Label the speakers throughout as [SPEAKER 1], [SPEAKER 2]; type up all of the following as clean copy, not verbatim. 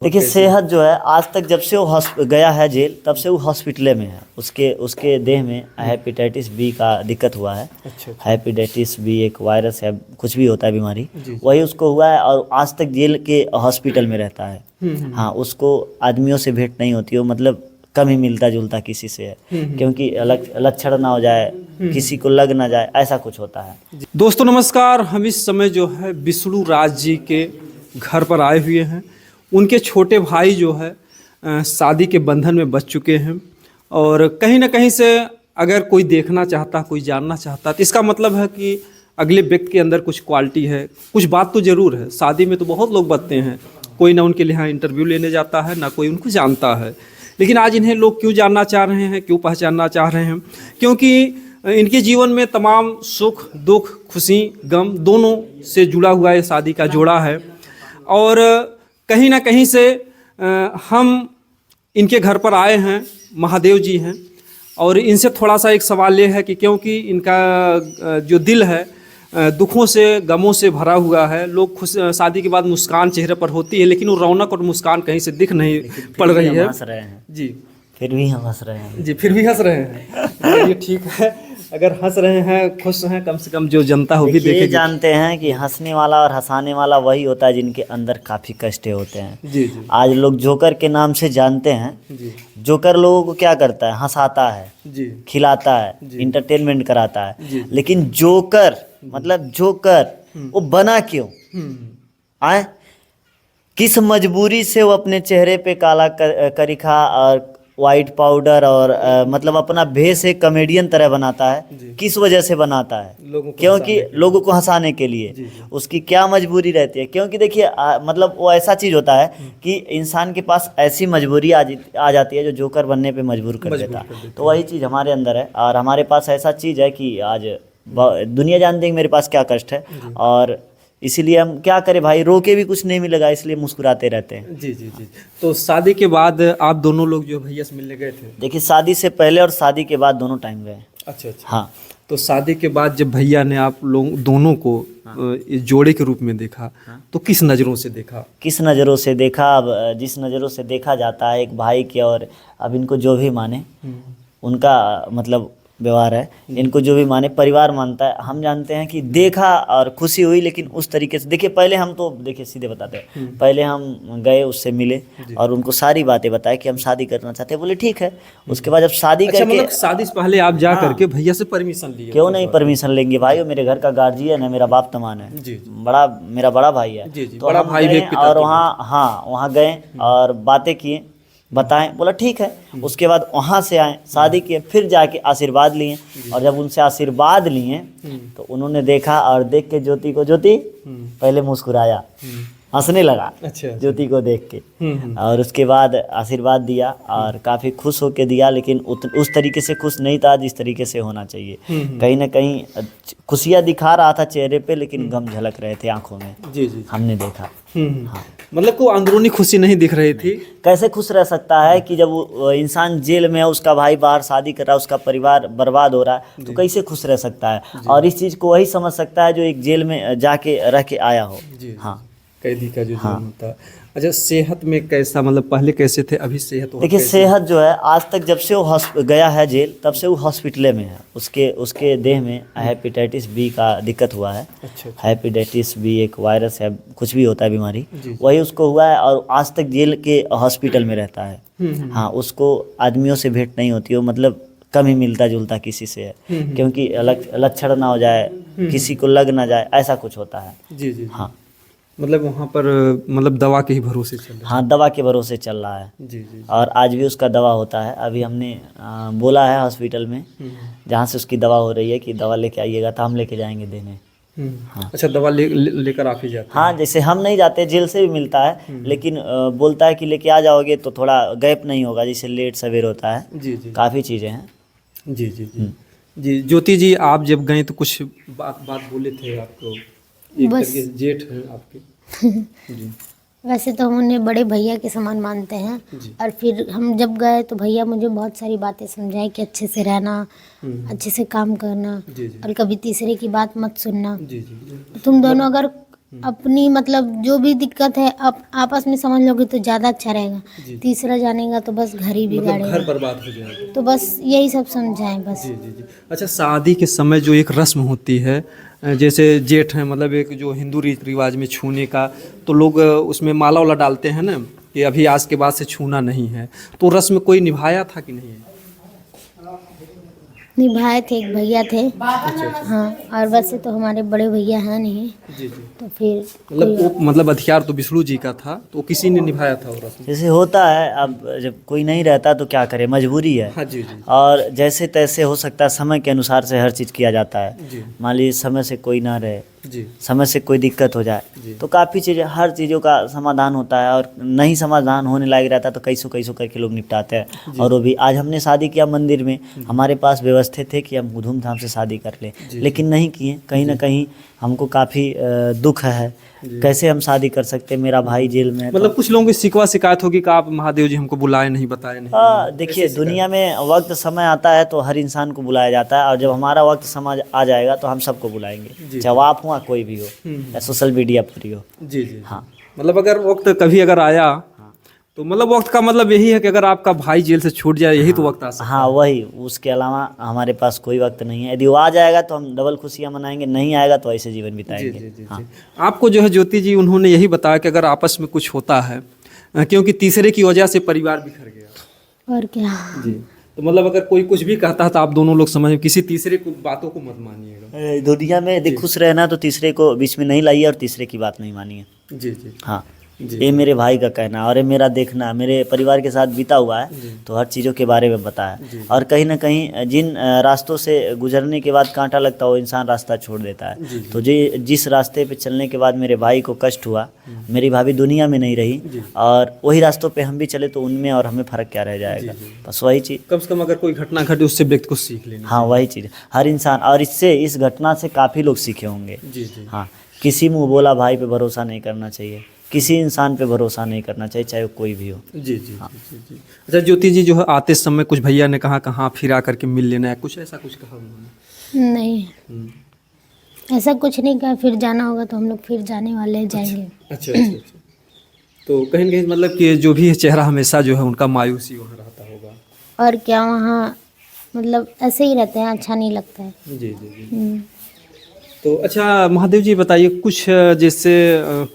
[SPEAKER 1] देखिए सेहत जो है आज तक जब से वो गया है जेल तब से वो हॉस्पिटल में है। उसके उसके देह में हेपेटाइटिस बी का दिक्कत हुआ है।
[SPEAKER 2] अच्छा।
[SPEAKER 1] हेपेटाइटिस बी एक वायरस है, कुछ भी होता है बीमारी,
[SPEAKER 2] जी।
[SPEAKER 1] वही उसको हुआ है और आज तक जेल के हॉस्पिटल में रहता है। हाँ, उसको आदमियों से भेंट नहीं होती, वो मतलब कम ही मिलता जुलता किसी से है, क्योंकि लक्षण ना हो जाए, किसी को लग ना जाए, ऐसा कुछ होता है।
[SPEAKER 2] दोस्तों नमस्कार, हम इस समय जो है विष्णु राज जी के घर पर आए हुए हैं। उनके छोटे भाई जो है शादी के बंधन में बच चुके हैं और कहीं ना कहीं से अगर कोई देखना चाहता, कोई जानना चाहता, तो इसका मतलब है कि अगले व्यक्ति के अंदर कुछ क्वालिटी है, कुछ बात तो ज़रूर है। शादी में तो बहुत लोग बचते हैं, कोई ना उनके लिए यहाँ इंटरव्यू लेने जाता है, ना कोई उनको जानता है। लेकिन आज इन्हें लोग क्यों जानना चाह रहे हैं, क्यों पहचानना चाह रहे हैं? क्योंकि इनके जीवन में तमाम सुख दुख, खुशी गम दोनों से जुड़ा हुआ ये शादी का जोड़ा है। और कहीं ना कहीं से हम इनके घर पर आए हैं, महादेव जी हैं, और इनसे थोड़ा सा एक सवाल ये है कि क्योंकि इनका जो दिल है दुखों से गमों से भरा हुआ है। लोग खुश शादी के बाद मुस्कान चेहरे पर होती है, लेकिन वो रौनक और मुस्कान कहीं से दिख नहीं पड़ रही है।
[SPEAKER 1] हंस रहे हैं
[SPEAKER 2] जी,
[SPEAKER 1] फिर भी हम हंस रहे हैं
[SPEAKER 2] जी, फिर भी हंस रहे हैं। ये ठीक है, अगर हंस रहे हैं, खुश हैं, कम से कम जो जनता हो भी देखेगी।
[SPEAKER 1] जानते हैं कि हंसने वाला और हंसाने वाला वही होता है जिनके अंदर काफ़ी कष्ट होते हैं।
[SPEAKER 2] जी जी
[SPEAKER 1] आज लोग जोकर के नाम से जानते हैं।
[SPEAKER 2] जी
[SPEAKER 1] जोकर लोगों को क्या करता है? हंसाता है,
[SPEAKER 2] जी
[SPEAKER 1] खिलाता है,
[SPEAKER 2] जी।
[SPEAKER 1] इंटरटेनमेंट कराता है।
[SPEAKER 2] जी।
[SPEAKER 1] लेकिन जोकर मतलब जोकर वो बना क्यों? आए किस मजबूरी से वो अपने चेहरे पे काला करिखा और वाइट पाउडर और मतलब अपना भेष एक कॉमेडियन तरह बनाता है?
[SPEAKER 2] जी।
[SPEAKER 1] किस वजह से बनाता है?
[SPEAKER 2] लोगों को
[SPEAKER 1] क्योंकि
[SPEAKER 2] हंसाने के लिए।
[SPEAKER 1] लोगों को हंसाने के लिए।
[SPEAKER 2] जी, जी।
[SPEAKER 1] उसकी क्या मजबूरी रहती है? क्योंकि देखिए मतलब वो ऐसा चीज़ होता है कि इंसान के पास ऐसी मजबूरी आ जाती है जो जोकर बनने पे मजबूर कर देता है। तो वही चीज़ हमारे अंदर है और हमारे पास ऐसा चीज़ है कि आज दुनिया जानती है कि मेरे पास क्या कष्ट है, और इसीलिए हम क्या करें भाई, रो के भी कुछ नहीं मिलेगा, इसलिए मुस्कुराते रहते हैं।
[SPEAKER 2] जी जी जी। तो शादी के बाद आप दोनों लोग जो भैया से मिलने गए थे?
[SPEAKER 1] देखिए शादी से पहले और शादी के बाद दोनों टाइम गए।
[SPEAKER 2] अच्छा अच्छा।
[SPEAKER 1] हाँ।
[SPEAKER 2] तो शादी के बाद जब भैया ने आप लोग दोनों को इस जोड़े के रूप में देखा, तो किस नज़रों से देखा?
[SPEAKER 1] किस नज़रों से देखा? अब जिस नज़रों से देखा जाता है एक भाई की, और अब इनको जो भी माने उनका मतलब व्यवहार है, इनको जो भी माने परिवार मानता है। हम जानते हैं कि देखा और खुशी हुई, लेकिन उस तरीके से देखिए पहले हम तो देखिए सीधे बताते हैं, पहले हम गए, उससे मिले और उनको सारी बातें बताए कि हम शादी करना चाहते हैं। बोले ठीक है। उसके बाद जब शादी
[SPEAKER 2] अच्छा,
[SPEAKER 1] करके
[SPEAKER 2] मतलब शादी से पहले आप जा करके भैया से परमिशन लिए?
[SPEAKER 1] क्यों नहीं परमिशन लेंगे भाई, वो मेरे घर का गार्जियन है, मेरा बाप तमान है।
[SPEAKER 2] जी,
[SPEAKER 1] बड़ा मेरा बड़ा भाई है।
[SPEAKER 2] जी, जी,
[SPEAKER 1] तो
[SPEAKER 2] बड़ा
[SPEAKER 1] हम
[SPEAKER 2] भाई भी
[SPEAKER 1] गए
[SPEAKER 2] एक पिता
[SPEAKER 1] और
[SPEAKER 2] तुल्य।
[SPEAKER 1] वहाँ हाँ वहाँ गए और बातें किए, बताएं, बोला ठीक है। उसके बाद वहाँ से आए, शादी किए, फिर जाके आशीर्वाद लिए, और जब उनसे आशीर्वाद लिए तो उन्होंने देखा और देख के ज्योति को, ज्योति पहले मुस्कुराया, हंसने लगा
[SPEAKER 2] अच्छा।
[SPEAKER 1] ज्योति को देख के, और उसके बाद आशीर्वाद दिया और काफ़ी खुश होके दिया, लेकिन उस तरीके से खुश नहीं था जिस तरीके से होना चाहिए। कहीं ना कहीं खुशियाँ दिखा रहा था चेहरे पे, लेकिन गम झलक रहे थे आंखों में।
[SPEAKER 2] जी जी।
[SPEAKER 1] हमने देखा। हाँ।
[SPEAKER 2] मतलब को अंदरूनी खुशी नहीं दिख रही थी।
[SPEAKER 1] कैसे खुश रह सकता है कि जब वो इंसान जेल में है, उसका भाई बाहर शादी कर रहा है, उसका परिवार बर्बाद हो रहा है, तो कैसे खुश रह सकता है? और इस चीज़ को वही समझ सकता है जो एक जेल में जाके रह के आया हो।
[SPEAKER 2] जी।
[SPEAKER 1] हाँ,
[SPEAKER 2] कैदी का जो जीवन होता है। अच्छा, सेहत में कैसा, मतलब पहले कैसे थे, अभी सेहत
[SPEAKER 1] देखिए सेहत जो है आज तक जब से वो गया है जेल तब से वो हॉस्पिटल में है। उसके देह में हेपेटाइटिस बी का दिक्कत हुआ है।
[SPEAKER 2] अच्छा।
[SPEAKER 1] हेपेटाइटिस बी एक वायरस है, कुछ भी होता है बीमारी,
[SPEAKER 2] जी।
[SPEAKER 1] वही उसको हुआ है और आज तक जेल के हॉस्पिटल में रहता है। हाँ, उसको आदमियों से भेंट नहीं होती, वो मतलब कम ही मिलता जुलता किसी से है, क्योंकि लक्षण ना हो जाए, किसी को लग ना जाए, ऐसा कुछ होता है।
[SPEAKER 2] जी जी।
[SPEAKER 1] हाँ,
[SPEAKER 2] मतलब वहाँ पर मतलब दवा के ही भरोसे चल रहा
[SPEAKER 1] हाँ दवा के भरोसे चल रहा है।
[SPEAKER 2] है? जी जी।
[SPEAKER 1] और आज भी उसका दवा होता है। अभी हमने बोला है हॉस्पिटल में जहाँ से उसकी दवा हो रही है कि दवा लेके आइएगा, तो हम लेके जाएंगे देने। हाँ।
[SPEAKER 2] अच्छा, दवा लेकर आप ही जाते हैं?
[SPEAKER 1] हाँ, जैसे हम नहीं जाते, जेल से भी मिलता है, लेकिन बोलता है कि लेके आ जाओगे तो थोड़ा गैप नहीं होगा, जैसे लेट सवेर होता है।
[SPEAKER 2] जी जी।
[SPEAKER 1] काफ़ी चीज़ें हैं।
[SPEAKER 2] जी जी जी। जी, ज्योति जी, आप जब गए तो कुछ बात बोले थे आपको? एक
[SPEAKER 3] बस।
[SPEAKER 2] तरीके से जेठ हैं आपके। जी
[SPEAKER 3] वैसे तो हम उन्हें बड़े भैया के समान मानते हैं।
[SPEAKER 2] जी।
[SPEAKER 3] और फिर हम जब गए तो भैया मुझे बहुत सारी बातें समझाई कि अच्छे से रहना, अच्छे से काम करना,
[SPEAKER 2] जी जी।
[SPEAKER 3] और कभी तीसरे की बात मत सुनना।
[SPEAKER 2] जी जी।
[SPEAKER 3] तुम दोनों अगर अपनी मतलब जो भी दिक्कत है आप आपस में समझ लोगे तो ज़्यादा अच्छा रहेगा। तीसरा जानेगा तो बस घर ही
[SPEAKER 2] मतलब
[SPEAKER 3] बिगाड़ेगा।
[SPEAKER 2] घर बर्बाद हो जाएगा।
[SPEAKER 3] तो बस यही सब समझाएं बस।
[SPEAKER 2] जी जी जी। अच्छा, शादी के समय जो एक रस्म होती है, जैसे जेठ है, मतलब एक जो हिंदू रीति रिवाज में छूने का, तो लोग उसमें माला वाला डालते हैं ना कि अभी आज के बाद से छूना नहीं है, तो रस्म कोई निभाया था कि नहीं?
[SPEAKER 3] निभाए थे, एक भैया थे। हाँ, और वैसे तो हमारे बड़े भैया हैं नहीं,
[SPEAKER 2] जी जी।
[SPEAKER 3] तो फिर
[SPEAKER 2] मतलब वो मतलब अधिकार तो विष्णु जी का था, तो किसी ने निभाया था वो रस्म?
[SPEAKER 1] जैसे होता है, अब जब कोई नहीं रहता तो क्या करे, मजबूरी है।
[SPEAKER 2] हाँ जी जी
[SPEAKER 1] और जैसे तैसे हो सकता है, समय के अनुसार से हर चीज़ किया जाता है।
[SPEAKER 2] जी
[SPEAKER 1] मान लीजिए समय से कोई ना रहे,
[SPEAKER 2] जी
[SPEAKER 1] समय से कोई दिक्कत हो जाए,
[SPEAKER 2] जी।
[SPEAKER 1] तो काफ़ी चीज़ें, हर चीज़ों का समाधान होता है। और नहीं समाधान होने लायक रहता तो कैसो कैसो करके लोग निपटाते हैं। और वो भी आज हमने शादी किया मंदिर में, हमारे पास व्यवस्था थे कि हम धूमधाम से शादी कर लें, लेकिन नहीं किए। कहीं ना कहीं हमको काफ़ी दुख है, कैसे हम शादी कर सकते, मेरा भाई जेल में है।
[SPEAKER 2] मतलब कुछ लोगों की शिकवा शिकायत होगी कि आप महादेव जी हमको बुलाए नहीं, बताए नहीं।
[SPEAKER 1] देखिए, दुनिया में वक्त समय आता है तो हर इंसान को बुलाया जाता है, और जब हमारा वक्त समय आ जाएगा तो हम सबको बुलाएंगे, चाहे आप हो या कोई भी हो, या सोशल मीडिया पर ही हो।
[SPEAKER 2] जी जी।
[SPEAKER 1] हाँ,
[SPEAKER 2] मतलब अगर वक्त कभी अगर आया, तो मतलब वक्त का मतलब यही है कि अगर आपका भाई जेल से छूट जाए, यही तो वक्त आ सकता है।
[SPEAKER 1] हाँ वही, उसके अलावा हमारे पास कोई वक्त नहीं है। यदि वो आ जाएगा तो हम डबल खुशियाँ मनाएंगे, नहीं आएगा तो ऐसे जीवन
[SPEAKER 2] जी
[SPEAKER 1] बिताएंगे।
[SPEAKER 2] जी जी
[SPEAKER 1] हाँ।
[SPEAKER 2] जी। आपको जो है ज्योति जी, उन्होंने यही बताया कि अगर आपस में कुछ होता है, क्योंकि तीसरे की वजह से परिवार बिखर गया।
[SPEAKER 3] और क्या।
[SPEAKER 2] जी। तो मतलब अगर कोई कुछ भी कहता है तो आप दोनों लोग समझ, किसी तीसरे को बातों को मत मानिएगा।
[SPEAKER 1] दुनिया में यदि खुश रहना तो तीसरे को बीच में नहीं लाइए और तीसरे की बात नहीं मानिए।
[SPEAKER 2] जी जी
[SPEAKER 1] हाँ,
[SPEAKER 2] जी।
[SPEAKER 1] ये मेरे भाई का कहना और ये मेरा देखना, मेरे परिवार के साथ बीता हुआ है, तो हर चीज़ों के बारे में बताया। और कहीं ना कहीं जिन रास्तों से गुजरने के बाद कांटा लगता है, वो इंसान रास्ता छोड़ देता है। तो जिस रास्ते पे चलने के बाद मेरे भाई को कष्ट हुआ, मेरी भाभी दुनिया में नहीं रही, और वही रास्तों पे हम भी चले तो उनमें और हमें फ़र्क क्या रह जाएगा। बस वही चीज़,
[SPEAKER 2] कम से कम अगर कोई घटना घटे उससे व्यक्ति को सीख लेनी।
[SPEAKER 1] हाँ वही चीज़, हर इंसान, और इससे, इस घटना से काफ़ी लोग सीखे होंगे।
[SPEAKER 2] जी जी
[SPEAKER 1] हाँ, किसी मुँह बोला भाई पे भरोसा नहीं करना चाहिए, किसी इंसान पे भरोसा नहीं करना चाहिए, चाहे वो कोई भी हो।
[SPEAKER 2] जी जी जी जी। अच्छा ज्योति जी, जो है आते समय कुछ भैया ने कहा कहाँ फिर आकर के मिल लेना है, कुछ ऐसा कुछ कहा उन्होंने?
[SPEAKER 3] नहीं, ऐसा कुछ नहीं कहा। फिर जाना होगा तो हम लोग फिर जाने वाले हैं, जाएंगे।
[SPEAKER 2] अच्छा अच्छा अच्छा। तो कहीं न कहीं मतलब कि जो भी है चेहरा हमेशा जो है उनका मायूसी वहाँ रहता होगा।
[SPEAKER 3] और क्या, वहाँ मतलब ऐसे ही रहते हैं, अच्छा नहीं लगता है।
[SPEAKER 2] जी जी जी। तो अच्छा महादेव जी बताइए, कुछ जैसे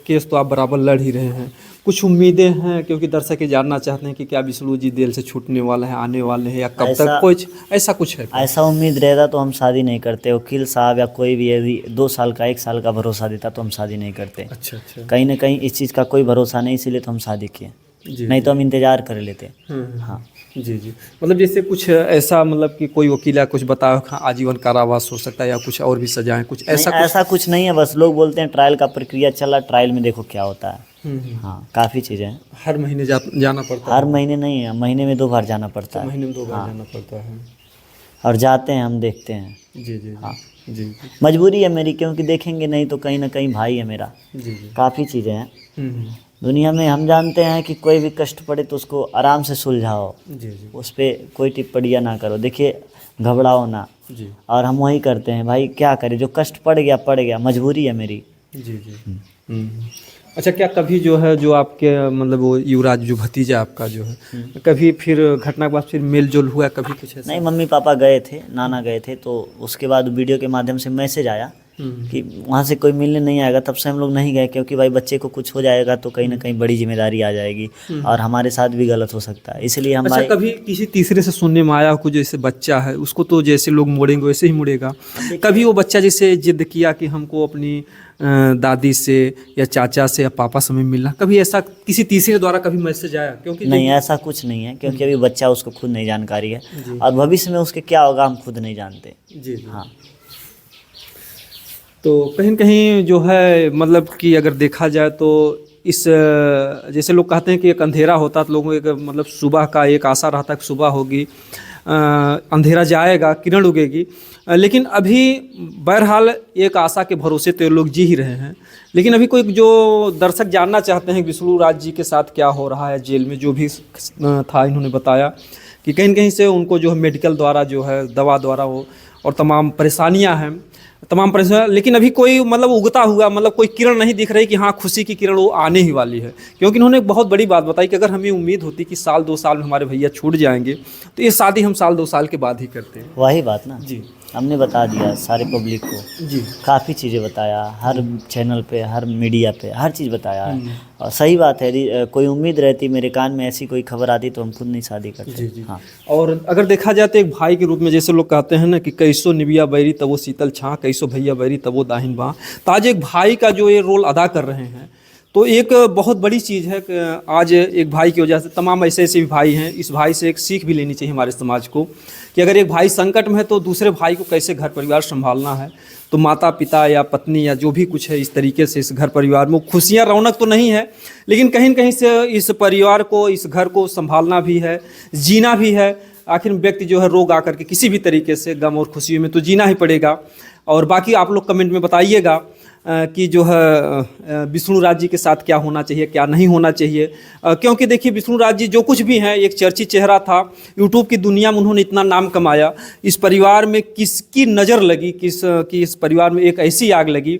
[SPEAKER 2] केस तो आप बराबर लड़ ही रहे हैं, कुछ उम्मीदें हैं, क्योंकि दर्शक ये जानना चाहते हैं कि क्या विष्णु जी जेल से छूटने वाले हैं, आने वाले हैं, या कब तक, कुछ ऐसा कुछ है क्या?
[SPEAKER 1] ऐसा उम्मीद रहता तो हम शादी नहीं करते। वकील साहब या कोई भी यदि 2 साल का 1 साल का भरोसा देता तो हम शादी नहीं करते।
[SPEAKER 2] अच्छा अच्छा।
[SPEAKER 1] कहीं ना कहीं इस चीज़ का कोई भरोसा नहीं, इसीलिए तो हम शादी किए, नहीं तो हम इंतजार कर लेते। हाँ
[SPEAKER 2] जी जी। मतलब जैसे कुछ ऐसा, मतलब कि कोई वकील या कुछ बताया आजीवन कारावास हो सकता है, या कुछ और भी सजाएं, कुछ ऐसा?
[SPEAKER 1] ऐसा कुछ नहीं है, बस लोग बोलते हैं ट्रायल का प्रक्रिया चल रहा, ट्रायल में देखो क्या होता है। हाँ, काफ़ी चीज़ें हैं।
[SPEAKER 2] हर महीने जाना पड़ता है?
[SPEAKER 1] हर महीने नहीं है, महीने में 2 बार जाना पड़ता है।
[SPEAKER 2] महीने में 2 बार जाना पड़ता है।
[SPEAKER 1] और जाते हैं, हम देखते हैं।
[SPEAKER 2] जी जी
[SPEAKER 1] हाँ,
[SPEAKER 2] जी
[SPEAKER 1] मजबूरी है मेरी, क्योंकि देखेंगे नहीं तो कहीं ना कहीं भाई है मेरा।
[SPEAKER 2] जी जी।
[SPEAKER 1] काफ़ी चीज़ें हैं दुनिया में, हम जानते हैं कि कोई भी कष्ट पड़े तो उसको आराम से सुलझाओ,
[SPEAKER 2] जी जी
[SPEAKER 1] उस पर कोई टिप्पणियाँ ना करो। देखिए, घबराओ ना,
[SPEAKER 2] जी
[SPEAKER 1] और हम वही करते हैं भाई, क्या करें, जो कष्ट पड़ गया, मजबूरी है मेरी।
[SPEAKER 2] जी जी। अच्छा, क्या कभी जो है, जो आपके मतलब वो युवराज जो भतीजा आपका जो है, कभी फिर घटना के बाद फिर मेल जोल हुआ, कभी कुछ ऐसा?
[SPEAKER 1] नहीं, मम्मी पापा गए थे, नाना गए थे, तो उसके बाद वीडियो के माध्यम से मैसेज आया कि वहाँ से कोई मिलने नहीं आएगा। तब से हम लोग नहीं गए, क्योंकि भाई बच्चे को कुछ हो जाएगा तो कहीं ना कहीं बड़ी जिम्मेदारी आ जाएगी, और हमारे साथ भी गलत हो सकता है, इसलिए हम
[SPEAKER 2] अच्छा,
[SPEAKER 1] भाई।
[SPEAKER 2] कभी किसी तीसरे से सुनने में आया हो, जैसे बच्चा है उसको तो जैसे लोग मोड़ेंगे वैसे ही मुड़ेगा, कभी वो बच्चा जैसे जिद किया कि हमको अपनी दादी से या चाचा से या पापा से मिलना, कभी ऐसा किसी तीसरे द्वारा कभी मैसेज आया? क्योंकि
[SPEAKER 1] नहीं, ऐसा कुछ नहीं है, क्योंकि अभी बच्चा, उसको खुद नहीं जानकारी है, और भविष्य में उसके क्या होगा हम खुद नहीं जानते।
[SPEAKER 2] जी जी।
[SPEAKER 1] हाँ,
[SPEAKER 2] तो कहीं न कहीं जो है, मतलब कि अगर देखा जाए तो इस, जैसे लोग कहते हैं कि एक अंधेरा होता है तो लोगों को एक मतलब सुबह का एक आशा रहता है कि सुबह होगी, अंधेरा जाएगा, किरण उगेगी, लेकिन अभी बहरहाल एक आशा के भरोसे तो लोग जी ही रहे हैं। लेकिन अभी कोई जो दर्शक जानना चाहते हैं विष्णु राज जी के साथ क्या हो रहा है जेल में, जो भी था, इन्होंने बताया कि कहीं न कहीं से उनको जो है मेडिकल द्वारा जो है, दवा द्वारा वो और तमाम परेशानियां हैं, तमाम परेशान, लेकिन अभी कोई मतलब उगता हुआ मतलब कोई किरण नहीं दिख रही कि हाँ खुशी की किरण वो आने ही वाली है। क्योंकि इन्होंने एक बहुत बड़ी बात बताई कि अगर हमें उम्मीद होती कि साल 2 साल में हमारे भैया छूट जाएंगे तो ये शादी हम साल 2 साल के बाद ही करते हैं।
[SPEAKER 1] वही बात ना
[SPEAKER 2] जी
[SPEAKER 1] हमने बता दिया सारे पब्लिक को,
[SPEAKER 2] जी
[SPEAKER 1] काफ़ी चीज़ें बताया, हर चैनल पे, हर मीडिया पे, हर चीज़ बताया है। और सही बात है, कोई उम्मीद रहती, मेरे कान में ऐसी कोई खबर आती तो हम खुद नहीं शादी करते।
[SPEAKER 2] जी जी।
[SPEAKER 1] हाँ
[SPEAKER 2] और अगर देखा जाए तो एक भाई के रूप में जैसे लोग कहते हैं ना कि कैसो निबिया बैरी तब वो शीतल छाँ, कैसो भैया बैरी तब वो दाहिन बाँ, तो आज एक भाई का जो ये रोल अदा कर रहे हैं तो एक बहुत बड़ी चीज़ है कि आज एक भाई की वजह से तमाम ऐसे ऐसे भी भाई हैं। इस भाई से एक सीख भी लेनी चाहिए हमारे समाज को कि अगर एक भाई संकट में है तो दूसरे भाई को कैसे घर परिवार संभालना है। तो माता पिता या पत्नी या जो भी कुछ है इस तरीके से इस घर परिवार में खुशियाँ, रौनक तो नहीं है लेकिन कहीं न कहीं से इस परिवार को, इस घर को संभालना भी है, जीना भी है। आखिर व्यक्ति जो है रोग आकर के किसी भी तरीके से गम और खुशियों में तो जीना ही पड़ेगा। और बाकी आप लोग कमेंट में बताइएगा कि जो है विष्णु राज जी के साथ क्या होना चाहिए, क्या नहीं होना चाहिए। क्योंकि देखिए विष्णु राज जी जो कुछ भी हैं, एक चर्चित चेहरा था, यूट्यूब की दुनिया में उन्होंने इतना नाम कमाया। इस परिवार में किसकी नज़र लगी, कि इस परिवार में एक ऐसी आग लगी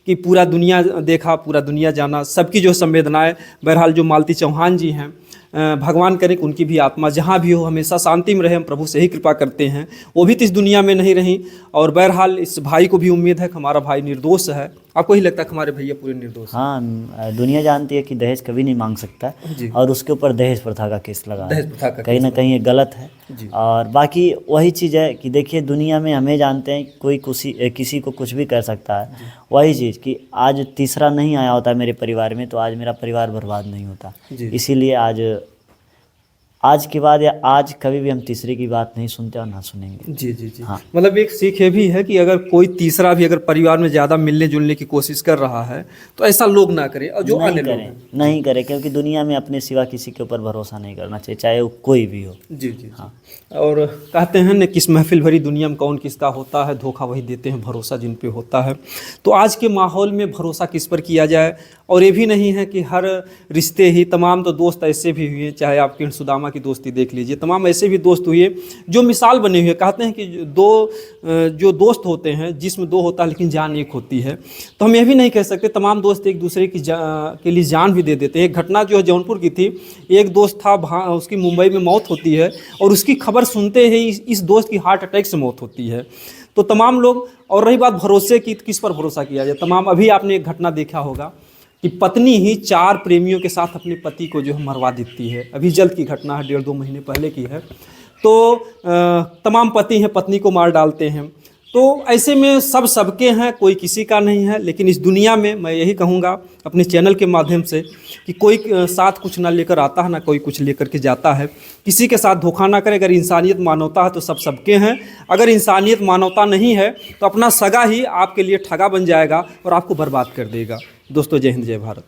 [SPEAKER 2] कि पूरा दुनिया देखा, पूरा दुनिया जाना, सबकी जो संवेदनाएं। बहरहाल जो मालती चौहान जी हैं, भगवान करे कि उनकी भी आत्मा जहाँ भी हो हमेशा शांति में रहे, हम प्रभु से ही कृपा करते हैं। वो भी तो इस दुनिया में नहीं रहीं। और बहरहाल इस भाई को भी उम्मीद है कि हमारा भाई निर्दोष है। आपको ही लगता है कि हमारे भैया पूरे निर्दोष हैं?
[SPEAKER 1] हाँ, दुनिया जानती है कि दहेज कभी नहीं मांग सकता
[SPEAKER 2] जी।
[SPEAKER 1] और उसके ऊपर दहेज प्रथा का केस लगा है।
[SPEAKER 2] दहेज प्रथा का
[SPEAKER 1] कहीं ना कहीं ये गलत है।
[SPEAKER 2] जी।
[SPEAKER 1] और बाकी वही चीज़ है कि देखिए दुनिया में हमें जानते हैं कोई किसी को कुछ भी कर सकता है। वही चीज़ कि आज तीसरा नहीं आया होता मेरे परिवार में तो आज मेरा परिवार बर्बाद नहीं होता।
[SPEAKER 2] जी।
[SPEAKER 1] इसीलिए आज के बाद या आज कभी भी हम तीसरे की बात नहीं सुनते और ना सुनेंगे।
[SPEAKER 2] जी जी जी।
[SPEAKER 1] हाँ।
[SPEAKER 2] मतलब एक सीख ये भी है कि अगर कोई तीसरा भी अगर परिवार में ज़्यादा मिलने जुलने की कोशिश कर रहा है तो ऐसा लोग ना करें। और जो अन्य लोग हैं
[SPEAKER 1] नहीं करें क्योंकि दुनिया में अपने सिवा किसी के ऊपर भरोसा नहीं करना चाहिए, चाहे वो कोई भी हो।
[SPEAKER 2] जी जी। हाँ। और कहते हैं न किस महफिल भरी दुनिया में कौन किसका होता है, धोखा वही देते हैं, भरोसा जिन पे होता है। तो आज के माहौल में भरोसा किस पर किया जाए। और ये भी नहीं है कि हर रिश्ते ही, तमाम तो दोस्त ऐसे भी हुए, चाहे आप किरण सुदामा की दोस्ती देख लीजिए, तमाम ऐसे भी दोस्त हुए जो मिसाल बने हुए। कहते हैं कि जो दोस्त होते हैं, जिस्म दो होता है लेकिन जान एक होती है। तो हम ये भी नहीं कह सकते तमाम दोस्त एक दूसरे के लिए जान भी दे देते हैं। एक घटना जो है जौनपुर की थी, एक दोस्त था, उसकी मुंबई में मौत होती है और उसकी खबर सुनते ही इस दोस्त की हार्ट अटैक से मौत होती है। तो तमाम लोग, और रही बात भरोसे की, किस पर भरोसा किया जाए। तमाम अभी आपने एक घटना देखा होगा कि पत्नी ही 4 प्रेमियों के साथ अपने पति को जो है मरवा देती है। अभी जल्द की घटना है, 1.5-2 महीने पहले की है। तो तमाम पति हैं पत्नी को मार डालते हैं। तो ऐसे में सबके हैं, कोई किसी का नहीं है। लेकिन इस दुनिया में मैं यही कहूँगा अपने चैनल के माध्यम से कि कोई साथ कुछ ना लेकर आता है, ना कोई कुछ लेकर के जाता है। किसी के साथ धोखा ना करें। अगर इंसानियत मानवता है तो सबके हैं। अगर इंसानियत मानवता नहीं है तो अपना सगा ही आपके लिए ठगा बन जाएगा और आपको बर्बाद कर देगा। दोस्तों, जय हिंद, जय भारत।